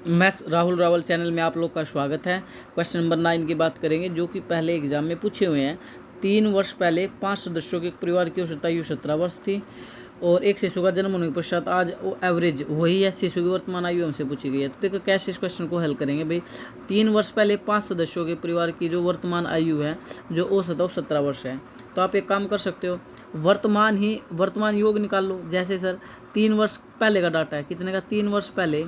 मैं राहुल रावल चैनल में आप लोग का स्वागत है। क्वेश्चन नंबर 9 की बात करेंगे, जो कि पहले एग्जाम में पूछे हुए हैं। 3 वर्ष पहले 5 सदस्यों के परिवार की औसत आयु 17 वर्ष थी और एक शिशु का जन्म होने के पश्चात आज वो एवरेज वही है। शिशु की वर्तमान आयु हमसे पूछी गई है। तो देखो कैसे इस क्वेश्चन को हल करेंगे भाई। 3 वर्ष पहले 5 सदस्यों के परिवार की जो वर्तमान आयु है, जो औसत है, 17 वर्ष है। तो आप एक काम कर सकते हो, वर्तमान योग निकाल लो। जैसे सर 3 वर्ष पहले का डाटा है, कितने का? 3 वर्ष पहले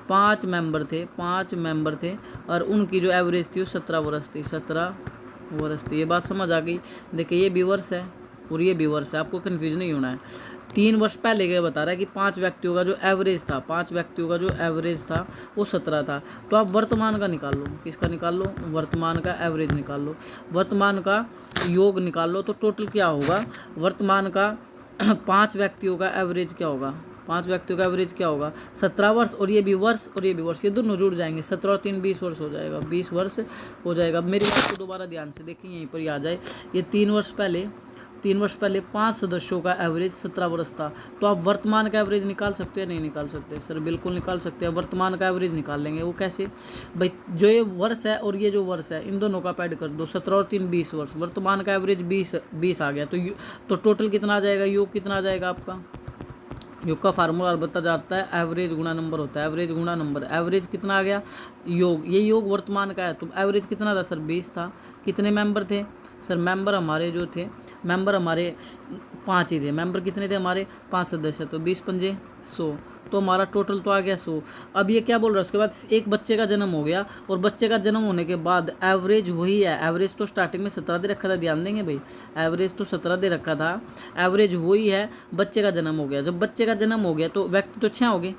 5 मेंबर थे और उनकी जो एवरेज थी वो 17 वर्ष थी। 17 वर्ष थी। ये बात समझ आ गई। देखिए ये भी वर्ष है और ये भी वर्ष है, आपको कन्फ्यूज नहीं होना है। 3 वर्ष पहले क्या बता रहा है कि 5 व्यक्तियों का जो एवरेज था वो 17 था। तो आप वर्तमान का निकाल लो। किसका निकाल लो? वर्तमान का एवरेज निकाल लो, वर्तमान का योग निकाल लो। तो टोटल क्या होगा वर्तमान का? 5 व्यक्तियों का एवरेज क्या होगा? 5 व्यक्तियों का एवरेज क्या होगा? 17 वर्ष, और ये भी वर्ष और ये भी वर्ष, ये दोनों जुड़ जाएंगे। 17 और 3 20 वर्ष हो जाएगा, 20 वर्ष हो जाएगा। मेरी बात को दोबारा ध्यान से देखिए, यहीं पर ही आ जाए। ये 3 वर्ष पहले 5 सदस्यों का एवरेज 17 वर्ष था। तो आप वर्तमान का एवरेज निकाल सकते हैं? नहीं निकाल सकते? सर बिल्कुल निकाल सकते हैं। वर्तमान का एवरेज निकाल लेंगे। वो कैसे भाई? जो ये वर्ष है और ये जो वर्ष है, इन दोनों का ऐड कर दो। 17 और 3 20 वर्ष। वर्तमान का एवरेज 20 आ गया। तो टोटल कितना आ जाएगा? योग कितना आ जाएगा आपका? योग का फार्मूला बता जाता है, एवरेज गुणा नंबर होता है। एवरेज गुणा नंबर, एवरेज कितना आ गया? योग, ये योग वर्तमान का है। तो एवरेज कितना था सर? 20 था। कितने मेंबर थे सर? मेंबर हमारे 5 ही थे। मेंबर कितने थे हमारे? 5 सदस्य। तो 20 पंजे 100। तो हमारा टोटल तो आ गया 100। अब ये क्या बोल रहा है? उसके बाद एक बच्चे का जन्म हो गया और बच्चे का जन्म होने के बाद एवरेज वही है। एवरेज तो स्टार्टिंग में 17 दे रखा था, ध्यान देंगे भाई। एवरेज तो 17 दे रखा था, एवरेज वही है। बच्चे का जन्म हो गया। जब बच्चे का जन्म हो गया तो व्यक्ति तो 6 हो गए,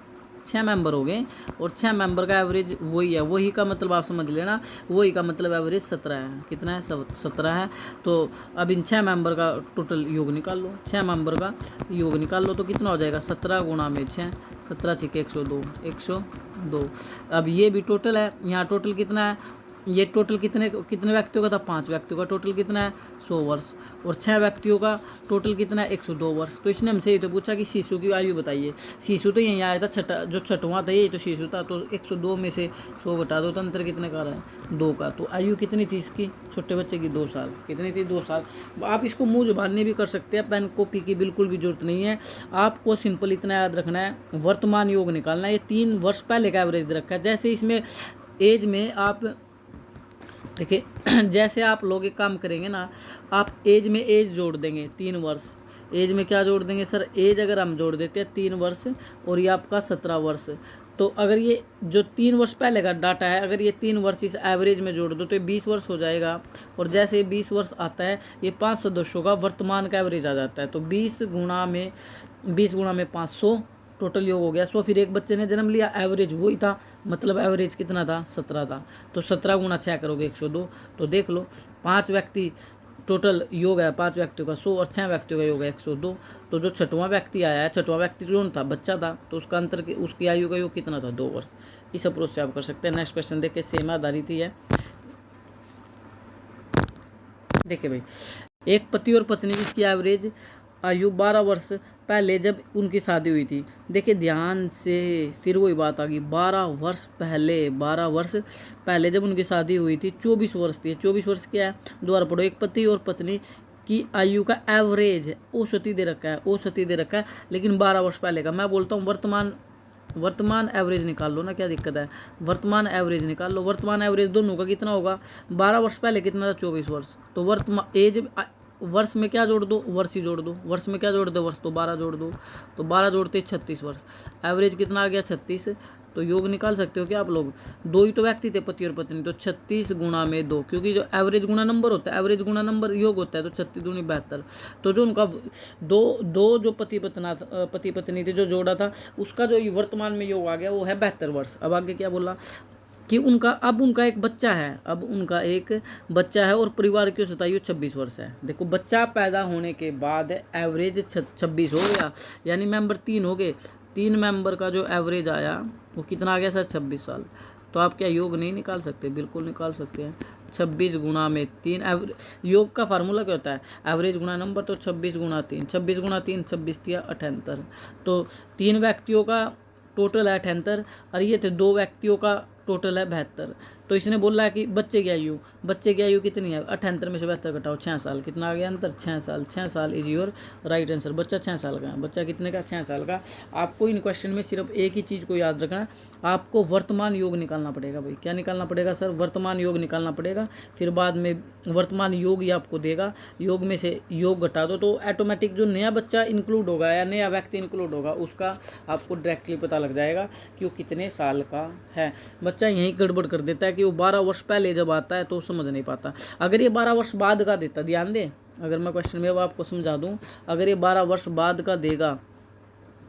6 मेंबर हो गए और 6 मेंबर का एवरेज वही है। वही का मतलब आप समझ लेना, वही का मतलब एवरेज 17 है। कितना है? 17 है। तो अब इन 6 मेंबर का टोटल योग निकाल लो। 6 मेंबर का योग निकाल लो तो कितना हो जाएगा? 17 गुणा में 6, 17 6 102, 102। अब ये भी टोटल है। यहाँ टोटल कितना है? ये टोटल कितने व्यक्तियों का था? 5 व्यक्तियों का टोटल कितना है? 100 वर्ष। और 6 व्यक्तियों का टोटल कितना है? 102 वर्ष। तो इसने हमसे ये तो पूछा कि शिशु की आयु बताइए। शिशु तो यहीं आया था, जो छठवां था यही तो शिशु था। तो 102 में से 100 घटा दो तो अंतर कितने का रहा है? 2 का। तो आयु कितनी थी इसकी? छोटे बच्चे की 2 साल। कितनी थी? 2 साल। आप इसको मुँह जुबानी भी कर सकते हैं, पेन कॉपी की बिल्कुल भी जरूरत नहीं है। आपको सिंपल इतना याद रखना है, वर्तमान योग निकालना है। ये 3 वर्ष पहले का एवरेज दे रखा है। जैसे इसमें एज में आप देखिए, जैसे आप लोग एक काम करेंगे ना, आप एज में एज जोड़ देंगे 3 वर्ष। एज में क्या जोड़ देंगे सर? एज अगर हम जोड़ देते हैं 3 वर्ष और ये आपका 17 वर्ष, तो अगर ये जो 3 वर्ष पहले का डाटा है, अगर ये 3 वर्ष इस एवरेज में जोड़ दो तो ये 20 वर्ष हो जाएगा। और जैसे ये 20 वर्ष आता है, ये 5 सदस्यों का वर्तमान का एवरेज आ जाता है। तो 20 गुणा में 500 टोटल योग हो गया 100। फिर एक बच्चे ने जन्म लिया, एवरेज वही था, मतलब एवरेज कितना था? 17 था। तो 17 गुणा 6 करोगे 102। तो देख लो 5 व्यक्ति टोटल योग है, 5 व्यक्तियों का 100 और 6 व्यक्तियों का योग है 102। तो जो छठवां व्यक्ति आया है, छठवां व्यक्ति कौन था? बच्चा था। तो उसका अंतर, उसकी आयु का योग कितना था? 2 वर्ष। इस अप्रोच से आप कर सकते हैं। नेक्स्ट क्वेश्चन देखिए, सेम आधारित ही है। देखिए भाई, एक पति और पत्नी जिसकी एवरेज आयु 12 वर्ष पहले जब उनकी शादी हुई थी। देखिए ध्यान से, फिर वही बात आ गई। 12 वर्ष पहले जब उनकी शादी हुई थी, 24 वर्ष थी। 24 वर्ष क्या है? दोबारा पढ़ो। एक पति और पत्नी की आयु का एवरेज औसती दे रखा है, लेकिन 12 वर्ष पहले का। मैं बोलता हूँ वर्तमान एवरेज निकाल लो ना, क्या दिक्कत है? वर्तमान एवरेज निकाल लो। वर्तमान एवरेज दोनों का कितना होगा? 12 वर्ष पहले कितना था? 24 वर्ष। तो वर्तमान एज, वर्ष में क्या जोड़ दो? वर्ष ही जोड़ दो। वर्ष में क्या जोड़ दो? वर्ष। तो 12 जोड़ दो। तो 12 जोड़ते 36 वर्ष। एवरेज कितना आ गया? 36। तो योग निकाल सकते हो क्या आप लोग? 2 ही तो व्यक्ति थे, पति और पत्नी। तो 36 गुणा में 2, क्योंकि जो एवरेज गुणा नंबर होता है, एवरेज गुणा नंबर योग होता है। तो 36 दूनी 72। तो जो उनका दो जो पति पत्नी थे, जो जोड़ा था, उसका जो वर्तमान में योग आ गया वो है 72 वर्ष। अब आगे क्या बोला कि उनका एक बच्चा है और परिवार की औसत आयु 26 वर्ष है। देखो बच्चा पैदा होने के बाद एवरेज 26 हो गया, यानी मेंबर 3 हो गए। 3 मेंबर का जो एवरेज आया वो कितना आ गया सर? 26 साल। तो आप क्या योग नहीं निकाल सकते? बिल्कुल निकाल सकते हैं। 26 गुणा में 3। योग का फार्मूला क्या होता है? एवरेज गुणा नंबर, तो 26 गुणा 3, 26 गुणा 3 26 तिया 78। तो 3 व्यक्तियों का टोटल है 78 और ये थे 2 व्यक्तियों का टोटल है 72। तो इसने बोला है कि बच्चे की आयु कितनी है? 78 में से 72 घटाओ 6 साल, कितना आ गया अंतर? 6 साल। 6 साल इज योर राइट आंसर। बच्चा 6 साल का है। बच्चा कितने का? 6 साल का। आपको इन क्वेश्चन में सिर्फ एक ही चीज़ को याद रखना है, आपको वर्तमान योग निकालना पड़ेगा भाई। क्या निकालना पड़ेगा सर? वर्तमान योग निकालना पड़ेगा। फिर बाद में वर्तमान योग ही आपको देगा, योग में से योग घटा दो तो ऑटोमेटिक जो नया बच्चा इंक्लूड होगा या नया व्यक्ति इंक्लूड होगा उसका आपको डायरेक्टली पता लग जाएगा कि वो कितने साल का है। बच्चा यहीं गड़बड़ कर देता है कि वो 12 वर्ष पहले जब आता है तो समझ नहीं पाता। अगर ये 12 वर्ष बाद का देता, ध्यान दें, अगर मैं क्वेश्चन में अब आपको समझा दूं, अगर ये 12 वर्ष बाद का देगा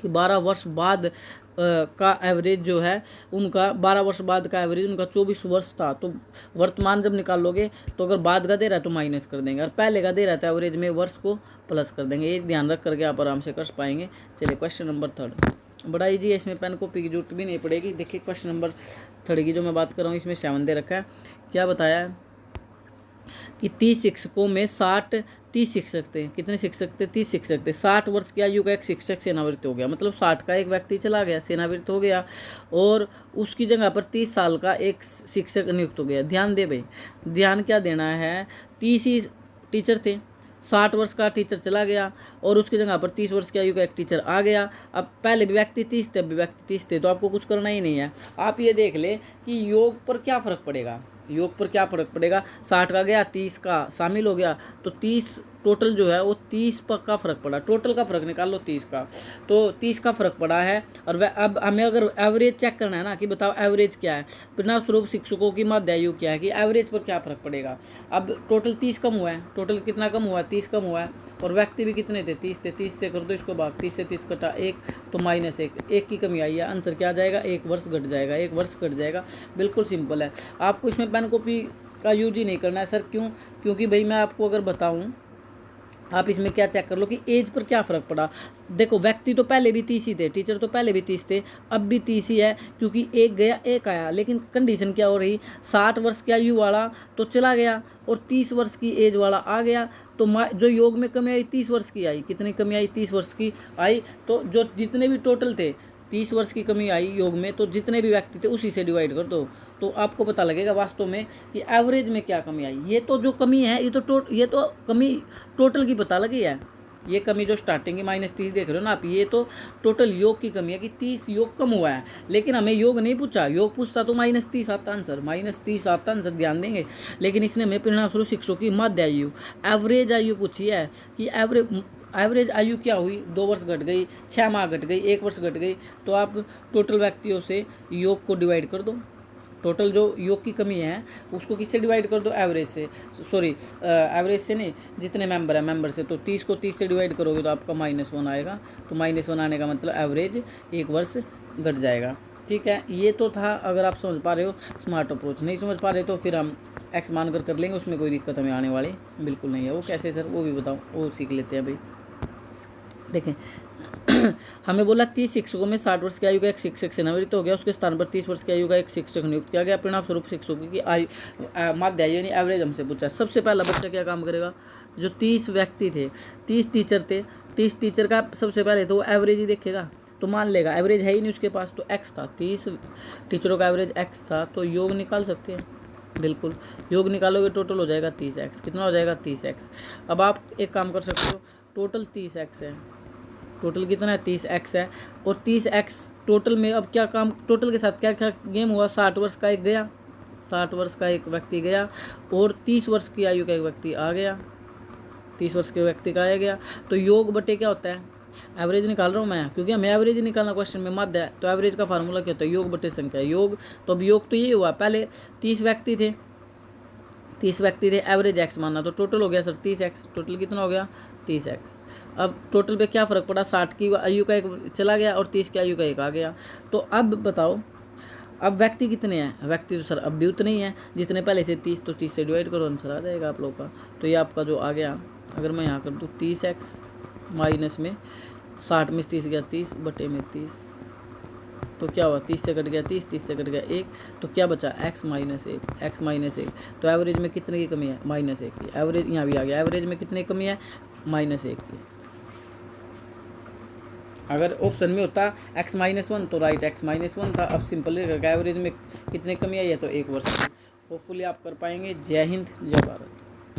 कि 12 वर्ष बाद का एवरेज जो है उनका, 12 वर्ष बाद का एवरेज उनका 24 वर्ष था, तो वर्तमान जब निकालोगे तो अगर बाद का दे रहा है तो माइनस कर देंगे और पहले का दे रहा था एवरेज में वर्ष को प्लस कर देंगे। ये ध्यान रख करके आप आराम से कर पाएंगे। चलिए क्वेश्चन नंबर 3 बड़ा ईजी है, इसमें पेन कॉपी की जरूरत भी नहीं पड़ेगी। देखिए क्वेश्चन नंबर 3 की जो मैं बात कर रहा हूँ इसमें 7 दे रखा है। क्या बताया है कि 30 शिक्षकों में 30 शिक्षक थे। कितने शिक्षक थे? 30 शिक्षक थे। 60 वर्ष की आयु का एक शिक्षक सेनावृत्त हो गया, मतलब 60 का एक व्यक्ति चला गया, सेनावृत्त हो गया और उसकी जगह पर 30 साल का एक शिक्षक नियुक्त हो गया। ध्यान दे भाई, ध्यान क्या देना है, 30 ही टीचर थे, 60 वर्ष का टीचर चला गया और उसकी जगह पर 30 वर्ष की आयु का एक टीचर आ गया। अब पहले भी व्यक्ति 30 थे, अब भी व्यक्ति 30 थे, तो आपको कुछ करना ही नहीं है। आप ये देख ले कि योग पर क्या फ़र्क पड़ेगा, योग पर क्या फ़र्क पड़ेगा। 60 का गया, 30 का शामिल हो गया, तो 30 टोटल जो है वो 30 का फ़र्क पड़ा। टोटल का फ़र्क निकाल लो 30 का, तो 30 का फ़र्क पड़ा है। और वह अब हमें अगर एवरेज चेक करना है ना कि बताओ एवरेज क्या है, परिणाम स्वरूप शिक्षकों की माध्य आयु क्या है, कि एवरेज पर क्या फ़र्क पड़ेगा। अब टोटल 30 कम हुआ है, टोटल कितना कम हुआ है? 30 कम हुआ है और व्यक्ति भी कितने थे? 30 थे। 30 से कर दो इसको भाग, 30 से 30 कटा 1 तो -1, 1 की कमी आई है। आंसर क्या आ जाएगा? 1 वर्ष घट जाएगा, 1 वर्ष घट जाएगा। बिल्कुल सिंपल है। आपको इसमें पेन कॉपी का यूज ही नहीं करना है। सर क्यों? क्योंकि भाई मैं आपको अगर बताऊं, आप इसमें क्या चेक कर लो कि एज पर क्या फ़र्क पड़ा। देखो व्यक्ति तो पहले भी 30 ही थे, टीचर तो पहले भी 30 थे, अब भी 30 ही है, क्योंकि एक गया एक आया। लेकिन कंडीशन क्या हो रही, 60 वर्ष की आयु वाला तो चला गया और 30 वर्ष की एज वाला आ गया, तो जो योग में कमी आई 30 वर्ष की आई। कितनी कमी आई? 30 वर्ष की आई। तो जो जितने भी टोटल थे 30 वर्ष की कमी आई योग में, तो जितने भी व्यक्ति थे उसी से डिवाइड कर दो, तो आपको पता लगेगा वास्तव में कि एवरेज में क्या कमी आई। ये तो जो कमी है ये तो कमी टोटल की पता लगी है। ये कमी जो स्टार्टिंग की -30 देख रहे हो ना आप, ये तो टोटल योग की कमी है कि 30 योग कम हुआ है। लेकिन हमें योग नहीं पूछा, योग पूछता तो -30 आता आंसर, -30 आता आंसर, ध्यान देंगे। लेकिन इसने हमें परिणाम स्वरूप शिक्षकों की माध्य आयु, एवरेज आयु पूछी है कि एवरेज आयु क्या हुई, 2 वर्ष घट गई, 6 माह घट गई, 1 वर्ष घट गई। तो आप टोटल व्यक्तियों से योग को डिवाइड कर दो, टोटल जो योग की कमी है उसको किससे डिवाइड कर दो? एवरेज से, सॉरी एवरेज से नहीं, जितने मेंबर है मेंबर से। तो 30 को 30 से डिवाइड करोगे तो आपका -1 आएगा, तो -1 आने का मतलब एवरेज 1 वर्ष घट जाएगा। ठीक है, ये तो था। अगर आप समझ पा रहे हो स्मार्ट अप्रोच, नहीं समझ पा रहे तो फिर हम एक्स मान कर लेंगे, उसमें कोई दिक्कत हमें आने वाली बिल्कुल नहीं है। वो कैसे सर, वो भी बताओ, वो सीख लेते हैं भाई। देखें हमें बोला 30 शिक्षकों में 60 वर्ष की आयु का एक शिक्षक सेवानिवृत्त हो गया, उसके स्थान पर 30 वर्ष की आयु का एक शिक्षक नियुक्त किया गया। परिणाम स्वरूप शिक्षकों की आयु माध्य आयु यानी एवरेज हमसे पूछा। सबसे पहला बच्चा क्या काम करेगा, जो 30 व्यक्ति थे, 30 टीचर थे, 30 टीचर का सबसे पहले तो वो एवरेज ही देखेगा, तो मान लेगा एवरेज है ही नहीं उसके पास, तो x था, 30 टीचरों का एवरेज x था, तो योग निकाल सकते हैं। बिल्कुल योग निकालोगे टोटल हो जाएगा 30x। कितना हो जाएगा? 30x। अब आप एक काम कर सकते हो, टोटल 30x है, टोटल कितना है? 30x है। और 30x टोटल में अब क्या काम, टोटल के साथ क्या क्या गेम हुआ? 60 वर्ष का एक गया, 60 वर्ष का एक व्यक्ति गया और 30 वर्ष की आयु का एक व्यक्ति आ गया, 30 वर्ष के व्यक्ति का आ गया। तो योग बटे क्या होता है? एवरेज निकाल रहा हूँ मैं, क्योंकि हमें एवरेज निकालना क्वेश्चन में माध्य है। तो एवरेज का फार्मूला क्या होता है? योग बटे संख्या, योग। तो अब योग तो ये हुआ, पहले 30 व्यक्ति थे, 30 व्यक्ति थे, एवरेज x मानना, तो टोटल हो गया सर 30x। टोटल कितना हो गया? 30x। अब टोटल पे क्या फ़र्क पड़ा? 60 की आयु का एक चला गया और 30 की आयु का एक आ गया। तो अब बताओ, अब व्यक्ति कितने हैं? व्यक्ति तो सर अब भी उतने ही हैं जितने पहले से, 30, तो 30 से डिवाइड करो, आंसर आ जाएगा आप लोग का। तो ये आपका जो आ गया, अगर मैं यहाँ कर दूँ 30x माइनस में 60 में 30 गया 30 बटे में 30, तो क्या हुआ, 30 से कट गया 30, 30 से कट गया 1, तो क्या बचा x माइनस 1, x माइनस 1। तो एवरेज में कितने की कमी है, -1 की। एवरेज यहाँ भी आ गया, एवरेज में कितने की कमी है, -1 की। अगर ऑप्शन में होता x-1 तो राइट x-1 था। अब सिंपल रहेगा, एवरेज में कितने कमी आई है, तो 1 वर्ष। होपफुली आप कर पाएंगे। जय हिंद, जय भारत।